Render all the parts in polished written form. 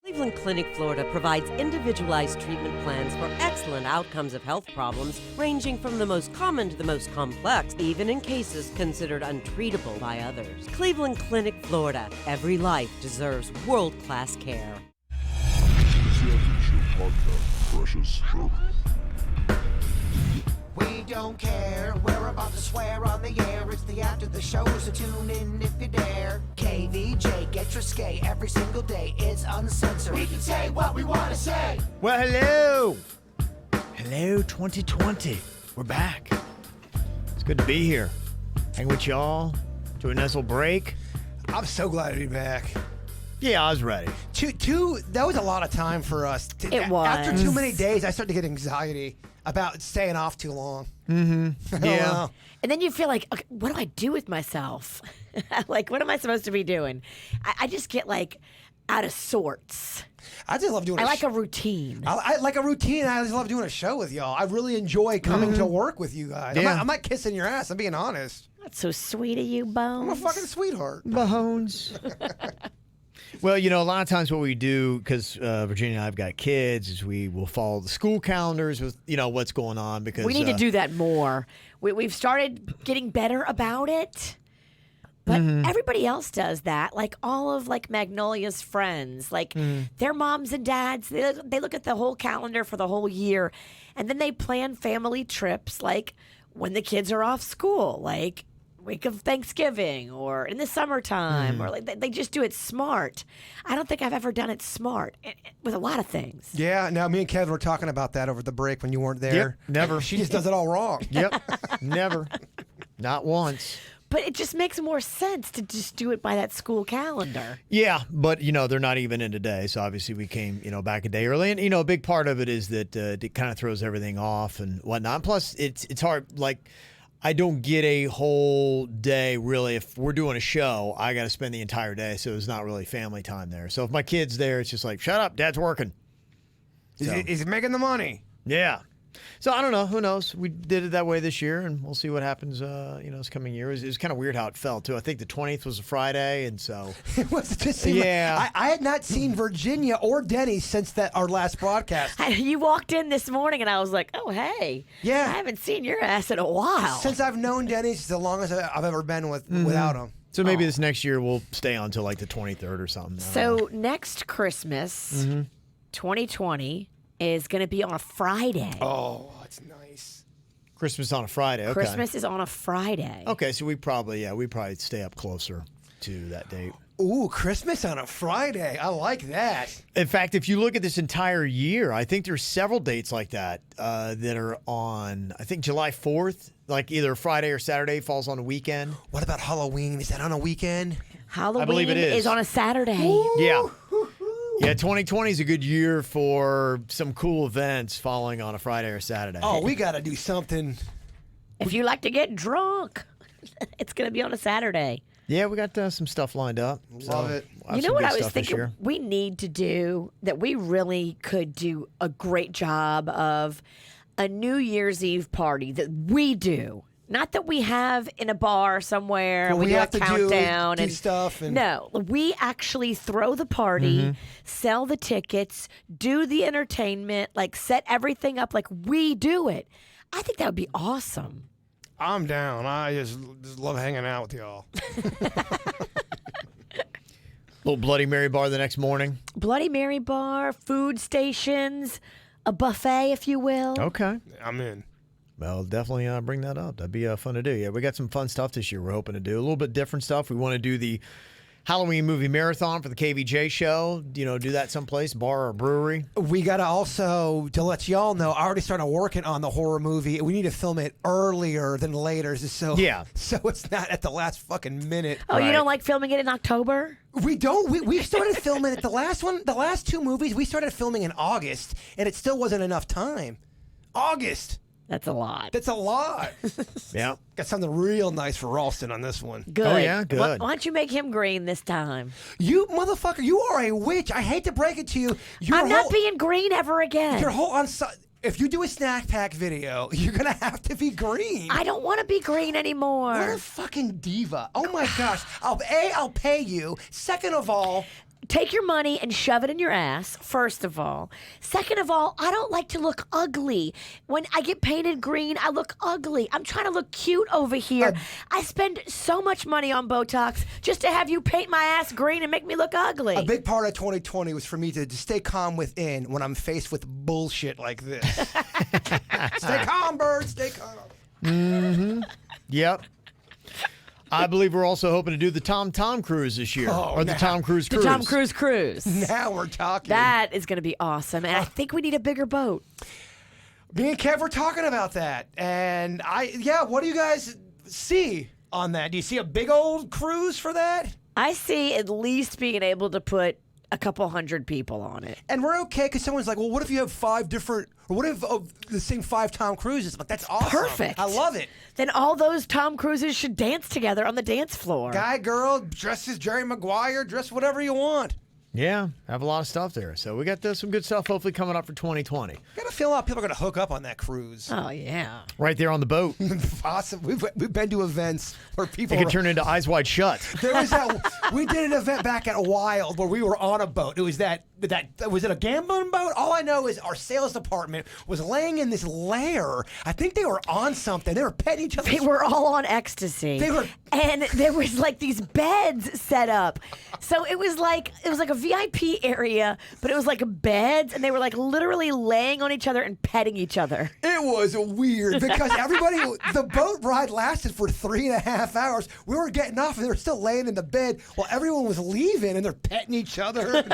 Cleveland Clinic, Florida provides individualized treatment plans for excellent outcomes of health problems ranging from the most common to the most complex, even in cases considered untreatable by others. Cleveland Clinic, Florida. Every life deserves world-class care. ATS Podcast, precious. We don't care, we're about to swear on the air. It's the after the show, so tune in if you dare. KVJ, get risque every single day. It's uncensored. We can say what we want to say. Well, hello. Hello, 2020. We're back. It's good to be here. Hang with y'all. Do a nice little break. I'm so glad to be back. Yeah, I was ready. That was a lot of time for us. It was. After too many days, I started to get anxiety about staying off too long. Mm-hmm. Yeah. And then you feel like, okay, what do I do with myself? Like, what am I supposed to be doing? I just get like out of sorts. I just love doing. I like a routine. I like a routine. I just love doing a show with y'all. I really enjoy coming to work with you guys. Yeah. I'm not kissing your ass. I'm being honest. That's so sweet of you, Bones. I'm a fucking sweetheart. Bones. Well, you know, a lot of times what we do, because Virginia and I have got kids, is we will follow the school calendars with, you know, what's going on. Because we need to do that more. We've started getting better about it. But everybody else does that. Like all of like Magnolia's friends, like their moms and dads, they look at the whole calendar for the whole year. And then they plan family trips like when the kids are off school, like week of Thanksgiving or in the summertime, or like they just do it smart. I don't think I've ever done it smart with a lot of things. Yeah, now me and Kevin were talking about that over the break when you weren't there. Yep, never. She just does it all wrong. Yep, never. Not once. But it just makes more sense to just do it by that school calendar. Yeah, but, you know, they're not even in today. So obviously we came, you know, back a day early. And, you know, a big part of it is that it kind of throws everything off and whatnot. Plus, it's hard. Like, I don't get a whole day, really. If we're doing a show, I got to spend the entire day. So it's not really family time there. So if my kid's there, it's just like, shut up, Dad's working. So, He's making the money. yeah. So I don't know. Who knows? We did it that way this year, and we'll see what happens, you know, this coming year. It was kind of weird how it fell, too. I think the 20th was a Friday, and so... It was just I had not seen Virginia or Denny since our last broadcast. You walked in this morning, and I was like, oh, hey. Yeah. I haven't seen your ass in a while. Since I've known Denny, it's the longest I've ever been without him. So maybe this next year we'll stay on till like the 23rd or something. So next Christmas, 2020, is going to be on a Friday. Oh, that's nice. Christmas on a Friday. Okay. Christmas is on a Friday. Okay, so we probably stay up closer to that date. Ooh, Christmas on a Friday. I like that. In fact, if you look at this entire year, I think there's several dates like that that are on, I think July 4th, like either Friday or Saturday falls on a weekend. What about Halloween? Is that on a weekend? Halloween I believe it is. on a Saturday. Ooh. Yeah. Yeah, 2020 is a good year for some cool events falling on a Friday or Saturday. Oh, we got to do something. If you like to get drunk, it's going to be on a Saturday. Yeah, we got some stuff lined up. Love it. We'll have You know some what good I was stuff this thinking year. we need to do that we really could do a great job of a New Year's Eve party that we do. Not that we have in a bar somewhere and Well, we do a have to countdown do and stuff. And no, we actually throw the party, sell the tickets, do the entertainment, like set everything up like we do it. I think that would be awesome. I'm down. I just love hanging out with y'all. Little Bloody Mary bar the next morning. Bloody Mary bar, food stations, a buffet, if you will. Okay. I'm in. Well, definitely bring that up. That'd be fun to do. Yeah, we got some fun stuff this year we're hoping to do. A little bit different stuff. We want to do the Halloween movie marathon for the KVJ show. You know, do that someplace, bar or brewery. We got to also, to let y'all know, I already started working on the horror movie. We need to film it earlier than later. So it's not at the last fucking minute. Oh, you don't like filming it in October? We don't. We started filming it. The last two movies, we started filming in August, and it still wasn't enough time. August. That's a lot. That's a lot. Yeah. Got something real nice for Ralston on this one. Good. Oh, yeah? Good. Why don't you make him green this time? You motherfucker, you are a witch. I hate to break it to you. I'm not being green ever again. Your whole if you do a snack pack video, you're gonna have to be green. I don't want to be green anymore. What a fucking diva. Oh my gosh. I'll pay you. Second of all, take your money and shove it in your ass, first of all. Second of all, I don't like to look ugly. When I get painted green, I look ugly. I'm trying to look cute over here. I spend so much money on Botox just to have you paint my ass green and make me look ugly. A big part of 2020 was for me to stay calm within when I'm faced with bullshit like this. Stay calm, bird. Stay calm. Mm-hmm. Yep. I believe we're also hoping to do the Tom Cruise this year. The Tom Cruise Cruise. The Tom Cruise Cruise. Now we're talking. That is going to be awesome. And I think we need a bigger boat. Me and Kev were talking about that. And what do you guys see on that? Do you see a big old cruise for that? I see at least being able to put a couple hundred people on it. And we're okay because someone's like, well, what if you have 5 different, or what if the same 5 Tom Cruises? But that's awesome. Perfect. I love it. Then all those Tom Cruises should dance together on the dance floor. Guy, girl, dress as Jerry Maguire, dress whatever you want. Yeah, have a lot of stuff there. So we got some good stuff hopefully coming up for 2020. Got to feel a lot of people are going to hook up on that cruise. Oh, yeah. Right there on the boat. Awesome. We've been to events where people... It could turn into Eyes Wide Shut. There was we did an event back at Wild where we were on a boat. It was was it a gambling boat? All I know is our sales department was laying in this lair. I think they were on something. They were petting each other. They were all on ecstasy. And there was like these beds set up. So it was like a VIP area, but it was like beds, and they were like literally laying on each other and petting each other. It was weird because the boat ride lasted for 3.5 hours. We were getting off and they were still laying in the bed while everyone was leaving and they're petting each other.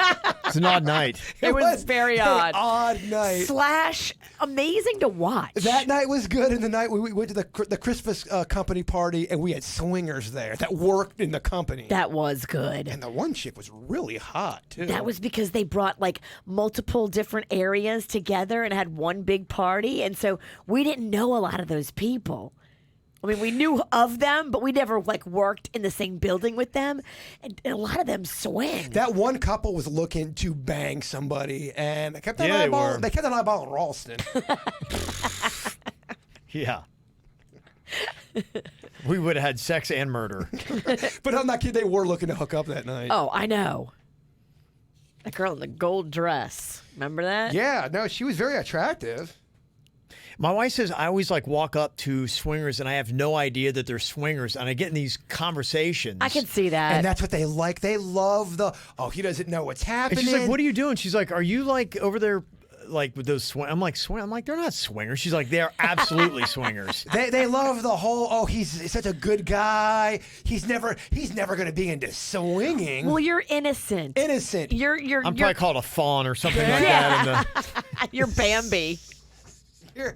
It's an odd night. It was very odd. Odd night. / amazing to watch. That night was good, and the night we went to the Christmas company party, and we had swingers there that worked in the company. That was good. And the one chick was really hot, too. That was because they brought like multiple different areas together and had one big party, and so we didn't know a lot of those people. I mean, we knew of them, but we never like worked in the same building with them. And a lot of them swing. That one couple was looking to bang somebody, and they kept an eyeball on Ralston. Yeah. We would have had sex and murder. But I'm not kidding. They were looking to hook up that night. Oh, I know. That girl in the gold dress. Remember that? Yeah. No, she was very attractive. My wife says I always like walk up to swingers and I have no idea that they're swingers, and I get in these conversations. I can see that. And that's what they like. They love he doesn't know what's happening. And she's like, what are you doing? She's like, are you like over there like with those swing? I'm like, they're not swingers. She's like, they're absolutely swingers. They love the whole, he's such a good guy. He's never going to be into swinging. Well, you're innocent. Innocent. I'm probably called a fawn or something like that. You're Bambi. You're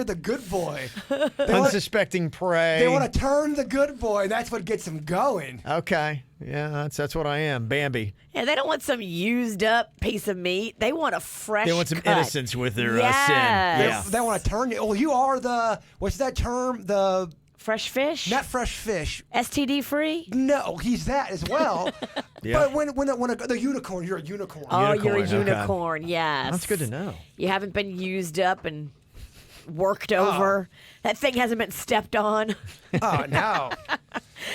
the good boy. Unsuspecting prey. They want to turn the good boy. That's what gets them going. Okay. Yeah, that's what I am, Bambi. Yeah, they don't want some used up piece of meat. They want a fresh They want some cut. innocence with their sin. Yes. Yeah. They want to turn you. Oh, you are what's that term? The fresh fish? Not fresh fish. STD free? No, he's that as well. Yeah. But when the unicorn, you're a unicorn. Oh, Unicorn, you're a okay. unicorn, yes. That's good to know. You haven't been used up and worked over. That thing hasn't been stepped on. Oh, no.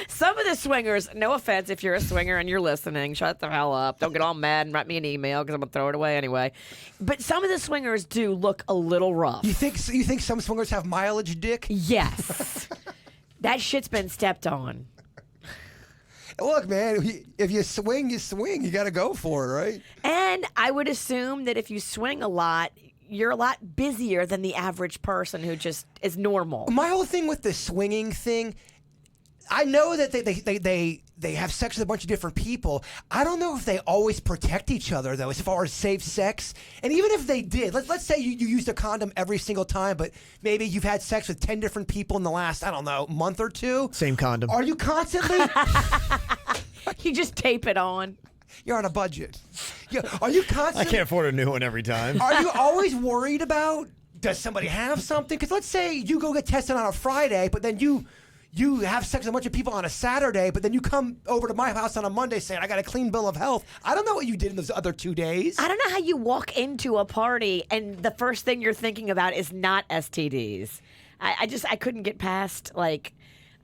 Some of the swingers, no offense if you're a swinger and you're listening, shut the hell up. Don't get all mad and write me an email because I'm going to throw it away anyway. But some of the swingers do look a little rough. You think some swingers have mileage dick? Yes. That shit's been stepped on. Look, man, if you swing, you swing. You got to go for it, right? And I would assume that if you swing a lot, you're a lot busier than the average person who just is normal. My whole thing with the swinging thing, I know that they have sex with a bunch of different people. I don't know if they always protect each other, though, as far as safe sex. And even if they did, let's say you used a condom every single time, but maybe you've had sex with 10 different people in the last, I don't know, month or two. Same condom. Are you constantly... You just tape it on. You're on a budget. Yeah. Are you constantly... I can't afford a new one every time. Are you always worried about, does somebody have something? Because let's say you go get tested on a Friday, but then you have sex with a bunch of people on a Saturday, but then you come over to my house on a Monday saying, I got a clean bill of health. I don't know what you did in those other 2 days. I don't know how you walk into a party and the first thing you're thinking about is not STDs. I couldn't get past, like...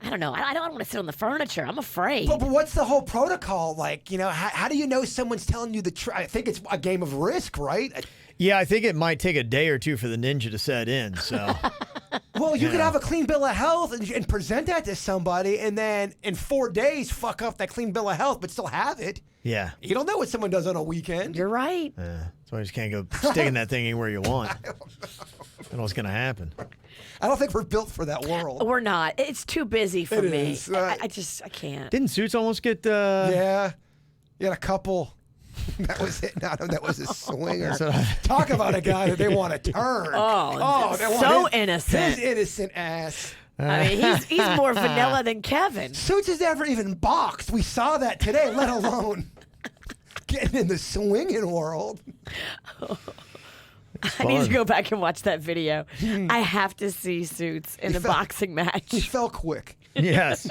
I don't know. I don't want to sit on the furniture. I'm afraid. But what's the whole protocol like? How do you know someone's telling you the truth? I think it's a game of risk, right? Yeah, I think it might take a day or two for the ninja to set in. So, well, you could have a clean bill of health and present that to somebody, and then in 4 days fuck up that clean bill of health, but still have it. Yeah. You don't know what someone does on a weekend. You're right. So I just can't go sticking that thing anywhere you want. I don't know what's going to happen. I don't think we're built for that world. We're not. It's too busy for It me. is. I can't. Didn't Suits almost get... Yeah. You had a couple. That was it. No, that was a swinger. Talk about a guy that they want to turn. Oh, they want so his innocent. innocent ass. I mean, he's more vanilla than Kevin. Suits has never even boxed. We saw that today, let alone getting in the swinging world. I need to go back and watch that video. I have to see Suits in the boxing He match. fell quick. Yes.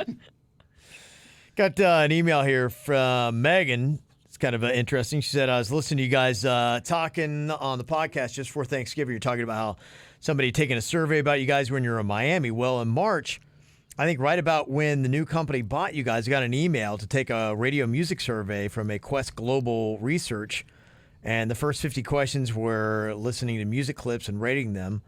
Got an email here from Megan. It's kind of interesting. She said, I was listening to you guys talking on the podcast just before Thanksgiving. You're talking about how somebody taking a survey about you guys when you're in Miami. Well, in March, I think right about when the new company bought you guys, I got an email to take a radio music survey from a Quest Global Research. And the first 50 questions were listening to music clips and rating them.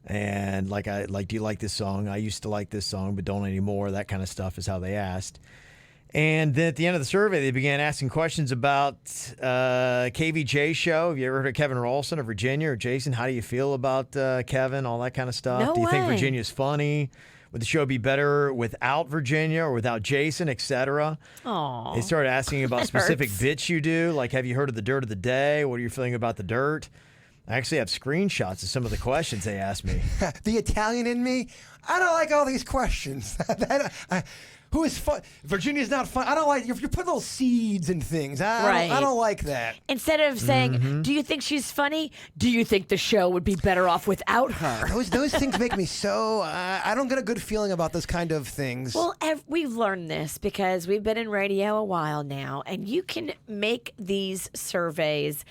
And do you like this song? I used to like this song, but don't anymore. That kind of stuff is how they asked. And then at the end of the survey, they began asking questions about KVJ show. Have you ever heard of Kevin Ralston of Virginia or Jason? How do you feel about Kevin? All that kind of stuff. No Do you think way. Virginia's funny? Would the show be better without Virginia or without Jason, etc.? Aww. They started asking about specific bits you do, like have you heard of the dirt of the day? What are you feeling about the dirt? I actually have screenshots of some of the questions they asked me. The Italian in me, I don't like all these questions. Who is fun? Virginia's not fun. I don't like you're putting little seeds and things. I don't like that. Instead of saying, do you think she's funny? Do you think the show would be better off without her? Those things make me so. I don't get a good feeling about those kind of things. Well, we've learned this because we've been in radio a while now, and you can make these surveys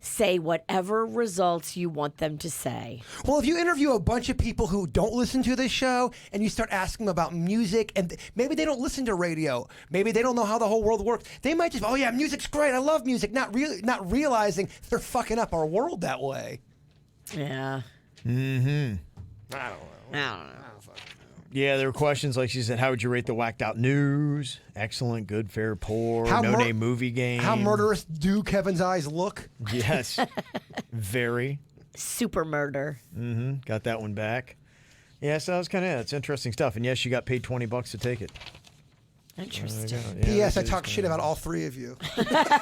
say whatever results you want them to say. Well, if you interview a bunch of people who don't listen to this show and you start asking them about music, and maybe they don't listen to radio, maybe they don't know how the whole world works, they might just, oh yeah, music's great, I love music, not realizing they're fucking up our world that way. Yeah. I don't know. Yeah, there were questions like she said, how would you rate the whacked out news? Excellent, good, fair, poor, no-name movie game. How murderous do Kevin's eyes look? Yes. Very. Super murder. Got that one back. Yeah, so it's interesting stuff. And yes, you got paid $20 to take it. Interesting. P.S. I talk shit about all three of you.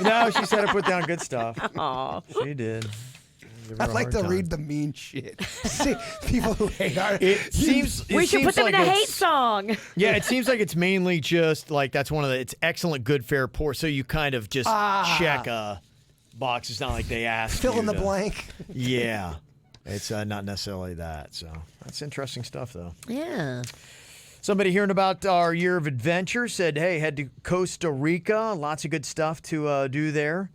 No, she said I put down good stuff. Aw. She did. Give her I'd a like hard to time. read the mean shit. See, people who hate our... It seems We should put them in a hate it's- song. Yeah, it seems like it's mainly just like that's one of the. It's excellent, good, fair, poor. So you kind of just check a box. It's not like they ask. Fill you in the to- blank. Yeah, it's not necessarily that. So that's interesting stuff, though. Yeah. Somebody hearing about our year of adventure said, "Hey, head to Costa Rica. Lots of good stuff to do there.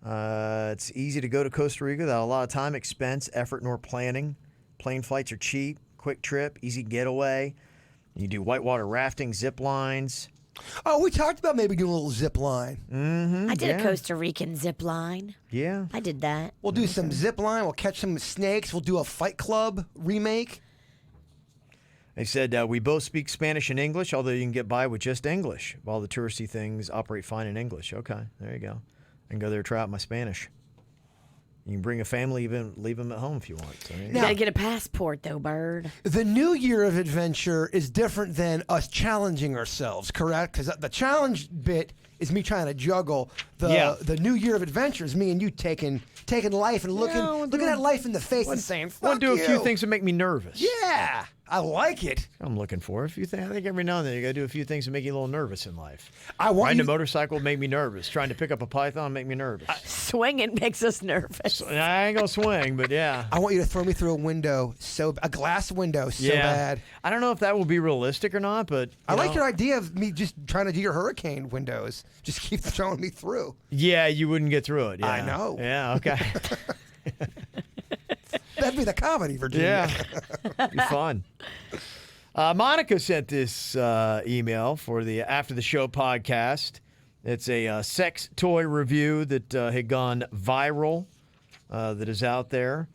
It's easy to go to Costa Rica without a lot of time, expense, effort, nor planning. Plane flights are cheap, quick trip, easy getaway. You do whitewater rafting, zip lines. Oh, we talked about maybe doing a little zip line. I did a Costa Rican zip line. Yeah, I did that. We'll do some zip line. We'll catch some snakes. We'll do a Fight Club remake. they said we both speak Spanish and English, although you can get by with just English. All the touristy things operate fine in English. Okay, there you go. I can go there and try out my Spanish. You can bring a family, even leave them at home if you want. So, there you You go. gotta get a passport though, Bird. The new year of adventure is different than us challenging ourselves, correct? Because the challenge bit is me trying to juggle. The new year of adventure is me and you taking life and looking at life in the face and saying, I want fuck to do a few you. things that make me nervous. Yeah, I like it. I'm looking for a few things. I think every now and then you got to do a few things that make you a little nervous in life. I want Riding you. a motorcycle make me nervous. Trying to pick up a python make me nervous. Swinging makes us nervous. I ain't gonna swing, but yeah. I want you to throw me through a glass window so bad. I don't know if that will be realistic or not, but I you like know. your idea of me just trying to do your hurricane windows. Just keep throwing me through. Yeah, you wouldn't get through it. Yeah. I know. Yeah. Okay. That'd be the comedy, Virginia. Yeah. Be fun. Monica sent this email for the After the Show podcast. It's a sex toy review that had gone viral that is out there.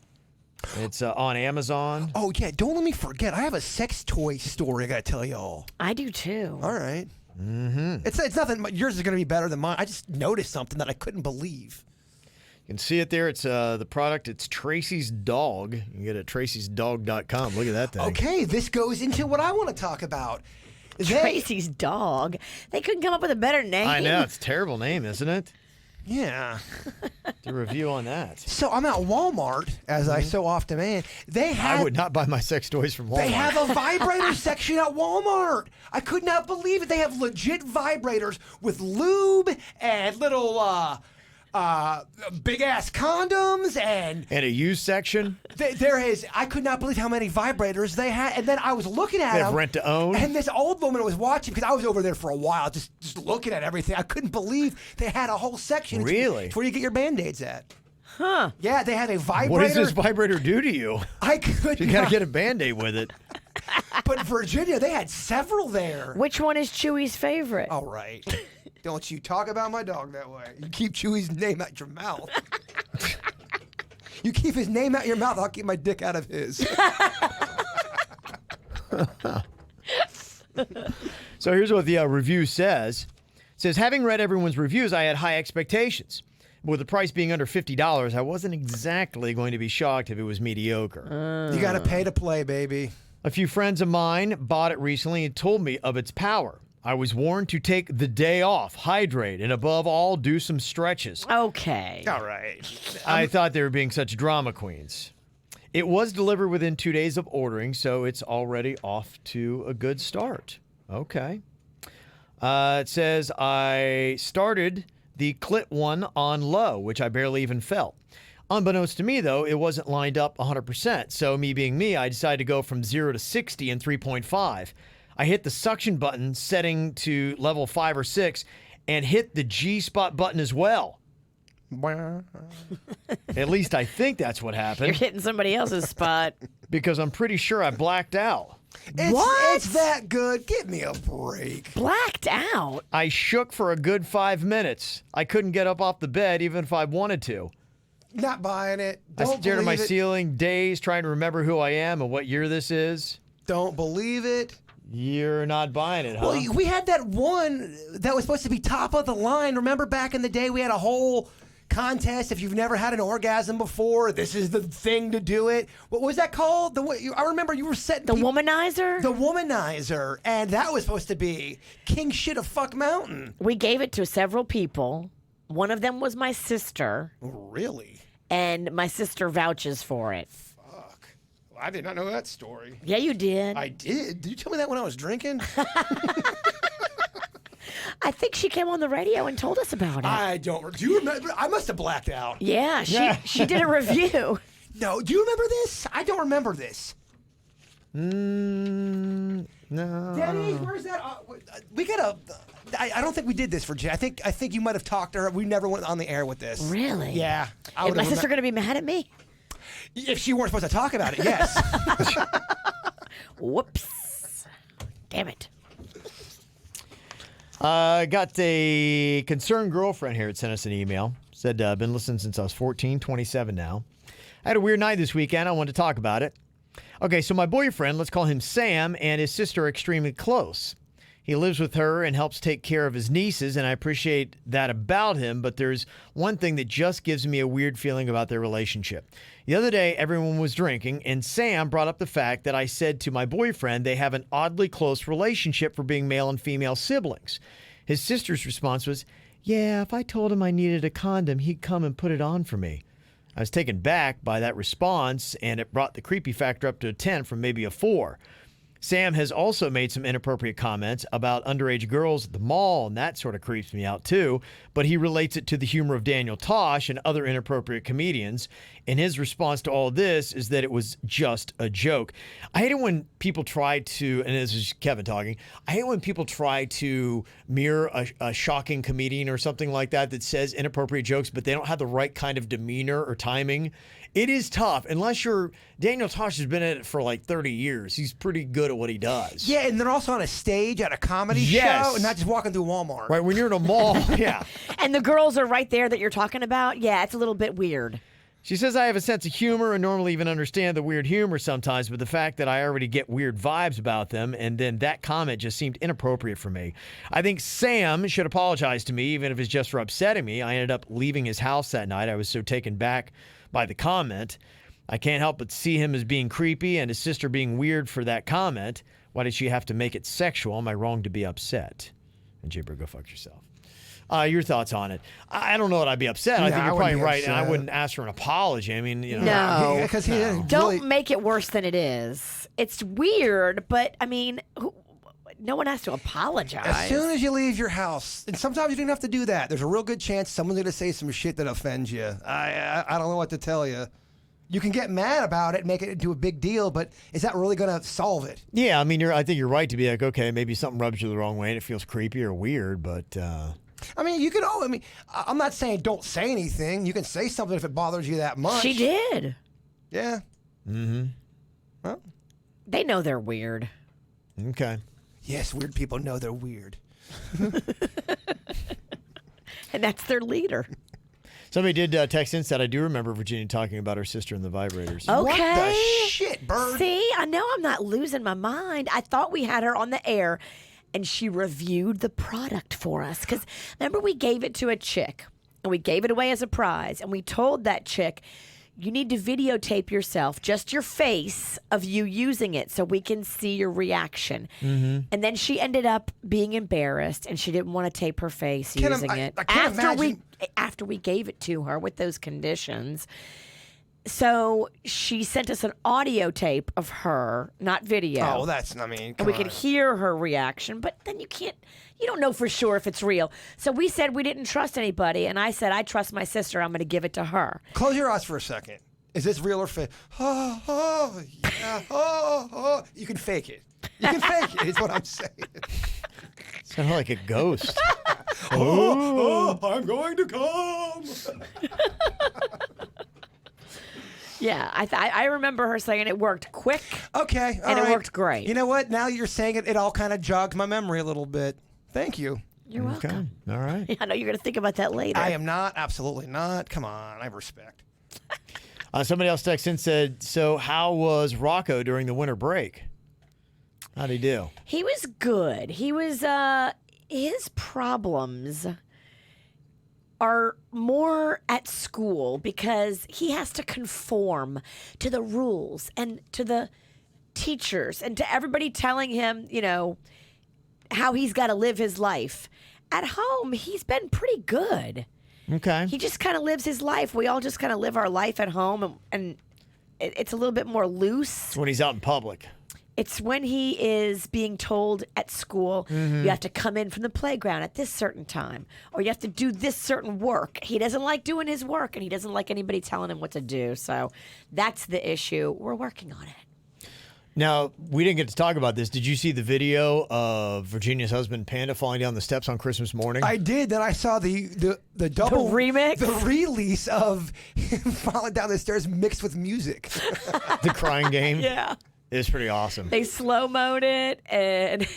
It's on Amazon. Oh, yeah. Don't let me forget. I have a sex toy story I got to tell y'all. I do too. All right. Mm-hmm. It's nothing. Yours is going to be better than mine. I just noticed something that I couldn't believe. You can see it there. It's the product. It's Tracy's Dog. You can get it at tracysdog.com. Look at that thing. Okay, this goes into what I want to talk about. Tracy's Dog. They couldn't come up with a better name. I know. It's a terrible name, isn't it? Yeah. The review on that. So I'm at Walmart, as I so often am. I would not buy my sex toys from Walmart. They have a vibrator section at Walmart. I could not believe it. They have legit vibrators with lube and little big ass condoms and a used section. There is. I could not believe how many vibrators they had. And then I was looking at them. They have rent to own. And this old woman was watching because I was over there for a while, just looking at everything. I couldn't believe they had a whole section. Really? It's where you get your Band-Aids at. Huh. Yeah, they have a vibrator. What does this vibrator do to you? I could. You got to get a Band-Aid with it. But Virginia, they had several there. Which one is Chewy's favorite? All right. Don't you talk about my dog that way. You keep Chewy's name out your mouth. You keep his name out your mouth, I'll keep my dick out of his. So here's what the review says. It says, having read everyone's reviews, I had high expectations. With the price being under $50, I wasn't exactly going to be shocked if it was mediocre. You got to pay to play, baby. A few friends of mine bought it recently and told me of its power. I was warned to take the day off, hydrate, and above all, do some stretches. Okay. All right. I thought they were being such drama queens. It was delivered within 2 days of ordering, so it's already off to a good start. Okay. It says, I started the clit one on low, which I barely even felt. Unbeknownst to me, though, it wasn't lined up 100%. So me being me, I decided to go from 0 to 60 in 3.5. I hit the suction button setting to level 5 or 6 and hit the G-spot button as well. At least I think that's what happened. You're hitting somebody else's spot. Because I'm pretty sure I blacked out. It's that good. Give me a break. Blacked out? I shook for a good 5 minutes. I couldn't get up off the bed even if I wanted to. Not buying it. I Don't stared at my believe it. ceiling, dazed, trying to remember who I am and what year this is. Don't believe it. You're not buying it, huh? Well, we had that one that was supposed to be top of the line. Remember back in the day we had a whole contest. If you've never had an orgasm before, this is the thing to do it. What was that called? I remember you were setting The Womanizer? The Womanizer. And that was supposed to be King Shit of Fuck Mountain. We gave it to several people. One of them was my sister. Really? And my sister vouches for it. Fuck. I did not know that story. Yeah, you did. I did. Did you tell me that when I was drinking? I think she came on the radio and told us about it. I don't. Do you remember? I must have blacked out. Yeah, she did a review. No, do you remember this? I don't remember this. No. Denny, where's that? We gotta. I don't think we did this for Jay. I think you might have talked to her. We never went on the air with this. Really? Yeah. Is my sister going to be mad at me? If she weren't supposed to talk about it, yes. Whoops. Damn it. Got a concerned girlfriend here that sent us an email. Said, been listening since I was 14, 27 now. I had a weird night this weekend. I wanted to talk about it. Okay, so my boyfriend, let's call him Sam, and his sister are extremely close. He lives with her and helps take care of his nieces, and I appreciate that about him, but there's one thing that just gives me a weird feeling about their relationship. The other day, everyone was drinking, and Sam brought up the fact that I said to my boyfriend they have an oddly close relationship for being male and female siblings. His sister's response was, yeah, if I told him I needed a condom, he'd come and put it on for me. I was taken back by that response, and it brought the creepy factor up to a 10 from maybe a 4. Sam has also made some inappropriate comments about underage girls at the mall, and that sort of creeps me out too, but he relates it to the humor of Daniel Tosh and other inappropriate comedians, and his response to all of this is that it was just a joke. I hate it when people try to, and this is Kevin talking, I hate when people try to mirror a shocking comedian or something like that that says inappropriate jokes, but they don't have the right kind of demeanor or timing. It is tough, unless you're, Daniel Tosh has been at it for like 30 years. He's pretty good at what he does. Yeah, and they're also on a stage at a comedy Yes. show and not just walking through Walmart. Right, when you're in a mall, yeah. And the girls are right there that you're talking about. Yeah, it's a little bit weird. She says, I have a sense of humor and normally even understand the weird humor sometimes, but the fact that I already get weird vibes about them, and then that comment just seemed inappropriate for me. I think Sam should apologize to me, even if it's just for upsetting me. I ended up leaving his house that night. I was so taken back by the comment. I can't help but see him as being creepy and his sister being weird for that comment. Why did she have to make it sexual? Am I wrong to be upset? And Jibber, go fuck yourself. Your thoughts on it? I don't know that I'd be upset. I think I you're wouldn't probably be right, and I upset. wouldn't ask for an apology. I mean, you know. No. Because he didn't Don't really- make it worse than it is. It's weird, but I mean, no one has to apologize. As soon as you leave your house, and sometimes you don't have to do that. There's a real good chance someone's going to say some shit that offends you. I don't know what to tell you. You can get mad about it and make it into a big deal, but is that really going to solve it? Yeah, I mean, I think you're right to be like, okay, maybe something rubs you the wrong way and it feels creepy or weird, but I mean, you can. I mean, I'm not saying don't say anything. You can say something if it bothers you that much. She did. Yeah. mm-hmm. Well, They know they're weird. Okay. yes, weird people know they're weird. And that's their leader. Somebody did text in, said, I do remember Virginia talking about her sister and the vibrators. Okay. What the shit, Bird? See, I know I'm not losing my mind. I thought we had her on the air, and she reviewed the product for us. Because remember, we gave it to a chick, and we gave it away as a prize, and we told that chick, you need to videotape yourself, just your face of you using it so we can see your reaction. And then she ended up being embarrassed, and she didn't want to tape her face Can't using im- it. I can't After we gave it to her with those conditions. So she sent us an audio tape of her, not video. Oh, that's. I mean, and come we on. could hear her reaction, but then you don't know for sure if it's real. So we said we didn't trust anybody, and I said, I trust my sister, I'm going to give it to her. Close your eyes for a second. Is this real or fake? Oh, yeah. Oh. You can fake it. You can fake it, is what I'm saying. Sounded like a ghost. I'm going to come. Yeah, I remember her saying it worked quick. Okay. all And it right. worked great. You know what? Now you're saying it, it all kind of jogged my memory a little bit. Thank you. You're Okay. welcome. All right. I know you're going to think about that later. I am not. Absolutely not. Come on. I have respect. Somebody else texted in, said, so how was Rocco during the winter break? How'd he do? He was good. He was, his problems are more at school because he has to conform to the rules and to the teachers and to everybody telling him, how he's got to live his life. At home, he's been pretty good. Okay. He just kind of lives his life. We all just kind of live our life at home, and it's a little bit more loose. It's when he's out in public. It's when he is being told at school, you have to come in from the playground at this certain time, or you have to do this certain work. He doesn't like doing his work, and he doesn't like anybody telling him what to do. So that's the issue. We're working on it. Now, we didn't get to talk about this. Did you see the video of Virginia's husband, Panda, falling down the steps on Christmas morning? I did. Then I saw the double remix? the release of him falling down the stairs mixed with music. The crying game? Yeah. It's pretty awesome. They slow-moed it and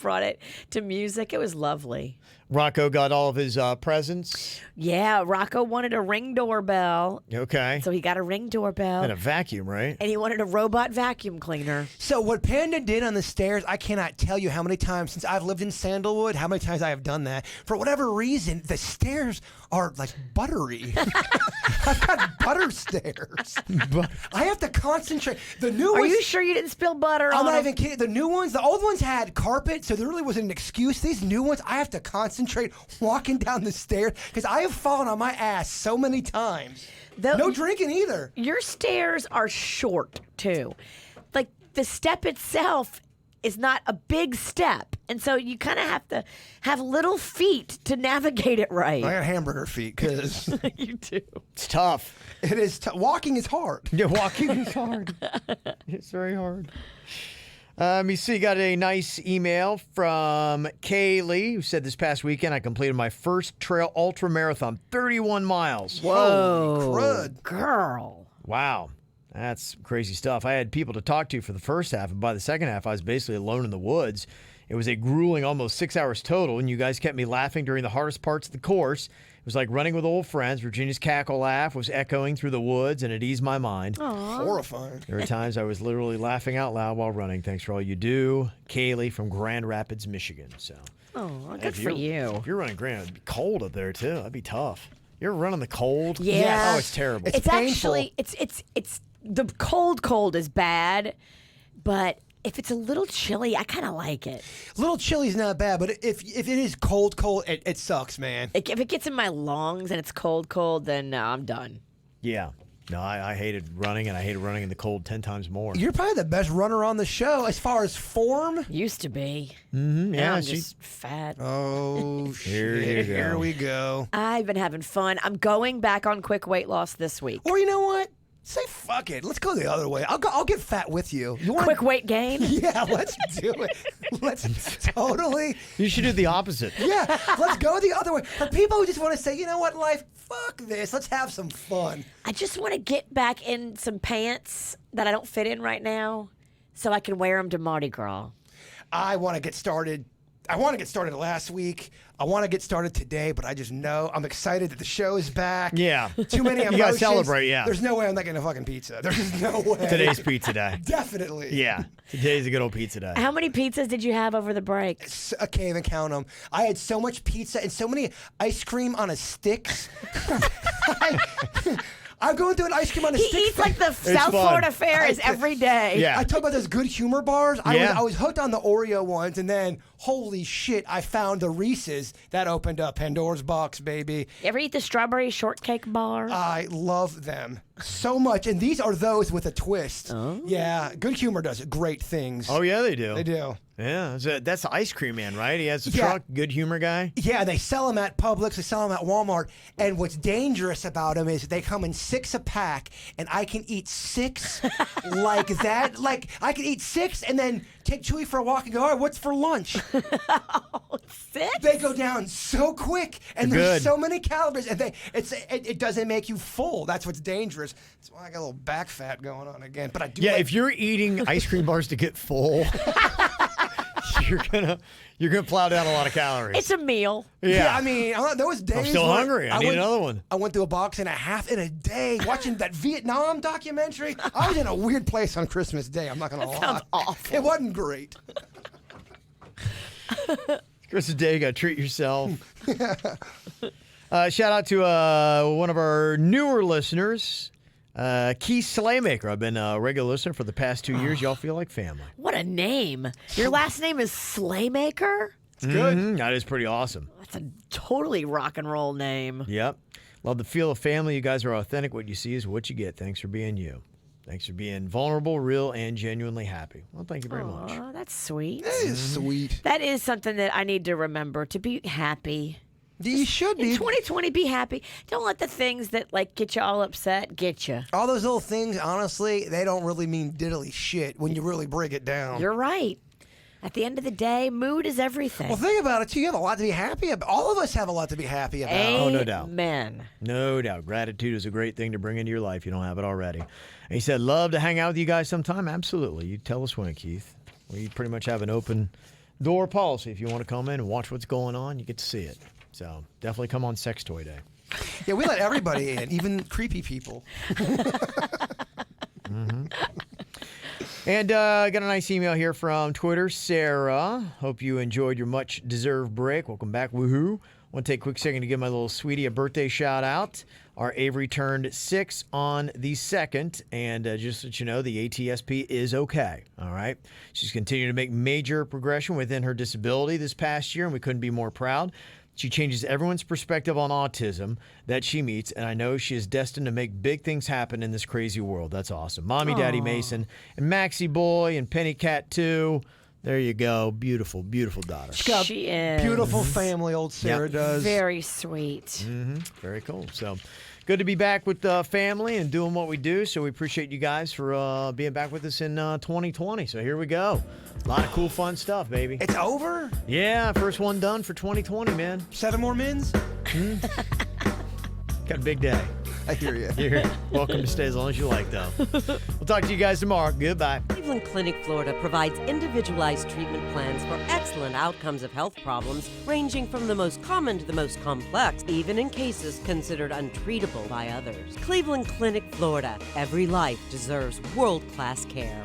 brought it to music. It was lovely. Rocco got all of his presents. Yeah, Rocco wanted a Ring doorbell, Okay. so he got a Ring doorbell. And a vacuum, right? And he wanted a robot vacuum cleaner. So what Panda did on the stairs, I cannot tell you how many times since I've lived in Sandalwood, how many times I have done that. For whatever reason, the stairs are like buttery. I've got butter stairs. I have to concentrate. The new Are ones. you sure you didn't spill butter I'm on not him? even kidding. The new ones, the old ones had carpet, so there really wasn't an excuse. These new ones, I have to concentrate walking down the stairs because I have fallen on my ass so many times. No drinking either. Your stairs are short, too. Like, the step itself is not a big step. And so you kind of have to have little feet to navigate it right. I got hamburger feet because You do. It's tough. it is. Walking is hard. Yeah, walking is hard. It's very hard. Let me see. Got a nice email from Kaylee, who said this past weekend I completed my first trail ultra marathon, 31 miles. Whoa. Crud. Girl. Wow. That's crazy stuff. I had people to talk to for the first half, and by the second half, I was basically alone in the woods. It was a grueling almost 6 hours total, and you guys kept me laughing during the hardest parts of the course. It was like running with old friends. Virginia's cackle laugh was echoing through the woods, and it eased my mind. Horrifying. There were times I was literally laughing out loud while running. Thanks for all you do. Kaylee from Grand Rapids, Michigan. So, Oh, good for you. If you're running Grand, it'd be cold up there, too. That'd be tough. You ever run in the cold? Yeah. Oh, it's terrible. It's actually it's the cold is bad, but if it's a little chilly, I kind of like it. A little chilly's not bad, but if it is cold, it sucks, man. If it gets in my lungs and it's cold, then no, I'm done. Yeah. No, I hated running, and I hated running in the cold 10 times more. You're probably the best runner on the show as far as form. Used to be. Mm-hmm, Now yeah, I'm just fat. Oh, Here you shit. go. Here we go. I've been having fun. I'm going back on quick weight loss this week. Or you know what? Say fuck it. Let's go the other way. I'll get fat with you. You want Quick weight gain? Yeah, let's do it. Let's totally. You should do the opposite. Yeah, let's go the other way. For people who just want to say, you know what, life, fuck this. Let's have some fun. I just want to get back in some pants that I don't fit in right now so I can wear them to Mardi Gras. I want to get started. I want to get started last week. I want to get started today, but I just know I'm excited that the show is back. Yeah. Too many emotions. You gotta celebrate, yeah. There's no way I'm not getting a fucking pizza. There's no way. Today's pizza day. Definitely. Yeah. Today's a good old pizza day. How many pizzas did you have over the break? I can't even count them. I had so much pizza and so many ice cream on a sticks. I'm going through an ice cream on a He stick. eats like the South fun. Florida Fair is every day. Yeah. I talk about those good humor bars. Yeah. I was hooked on the Oreo ones, and then holy shit, I found the Reese's that opened up Pandora's box, baby. You ever eat the strawberry shortcake bar? I love them so much, and these are those with a twist. Yeah, Good Humor does great things. Oh, yeah, they do. They do. Yeah. That's the ice cream man, right? He has a Yeah. truck, good humor guy. Yeah, they sell them at Publix, they sell them at Walmart, and what's dangerous about them is they come in 6 a pack, and I can eat 6 like that. Like, I can eat 6 and then take Chewy for a walk and go, all right, what's for lunch? 6? They go down so quick, and They're there's good. so many calories, and it doesn't make you full. That's what's dangerous. That's why I got a little back fat going on again. But I do. Yeah, like, if you're eating ice cream bars to get full, you're gonna plow down a lot of calories. It's a meal. yeah, I mean, there was days. I'm still where hungry. I need another one. I went through a box and a half in a day watching that Vietnam documentary. I was in a weird place on Christmas Day. I'm not gonna lie. sounds awful. It wasn't great. Christmas Day, you gotta treat yourself. Shout out to one of our newer listeners, Keith Slaymaker. I've been a regular listener for the past 2 years. Y'all feel like family. What a name. Your last name is Slaymaker? It's good. Mhm, that is pretty awesome. That's a totally rock and roll name. Yep. Love the feel of family. You guys are authentic. What you see is what you get. Thanks for being you. Thanks for being vulnerable, real, and genuinely happy. Well, thank you very much. Aw, that's sweet. That is sweet. That is something that I need to remember, to be happy. You should In be. 2020, be happy. Don't let the things that like get you all upset get you. All those little things, honestly, they don't really mean diddly shit when you really break it down. You're right. At the end of the day, mood is everything. Well, think about it, too. You have a lot to be happy about. All of us have a lot to be happy about. Oh, no doubt. Amen. No doubt. Gratitude is a great thing to bring into your life. You don't have it already. And he said, love to hang out with you guys sometime. Absolutely. You tell us when, Keith. We pretty much have an open door policy. If you want to come in and watch what's going on, you get to see it. So definitely come on Sex Toy Day. Yeah, we let everybody in, even creepy people. And got a nice email here from Twitter, Sarah. Hope you enjoyed your much-deserved break. Welcome back, woohoo. Want to take a quick second to give my little sweetie a birthday shout-out. Our Avery turned 6 on the 2nd, and just so you know, the ATSP is okay, all right? She's continued to make major progression within her disability this past year, and we couldn't be more proud. She changes everyone's perspective on autism that she meets, and I know she is destined to make big things happen in this crazy world. That's awesome. Mommy, Daddy Mason, and Maxie Boy, and Penny Cat too. There you go. Beautiful, beautiful daughter. She is. Beautiful family, old Sarah does. Very sweet. Very cool. So good to be back with the family and doing what we do. So we appreciate you guys for being back with us in 2020. So here we go. A lot of cool, fun stuff, baby. It's over? Yeah, first one done for 2020, man. 7 more mins? Got a big day. I hear you. You're welcome to stay as long as you like, though. We'll talk to you guys tomorrow. Goodbye. Cleveland Clinic, Florida provides individualized treatment plans for excellent outcomes of health problems ranging from the most common to the most complex, even in cases considered untreatable by others. Cleveland Clinic, Florida. Every life deserves world-class care.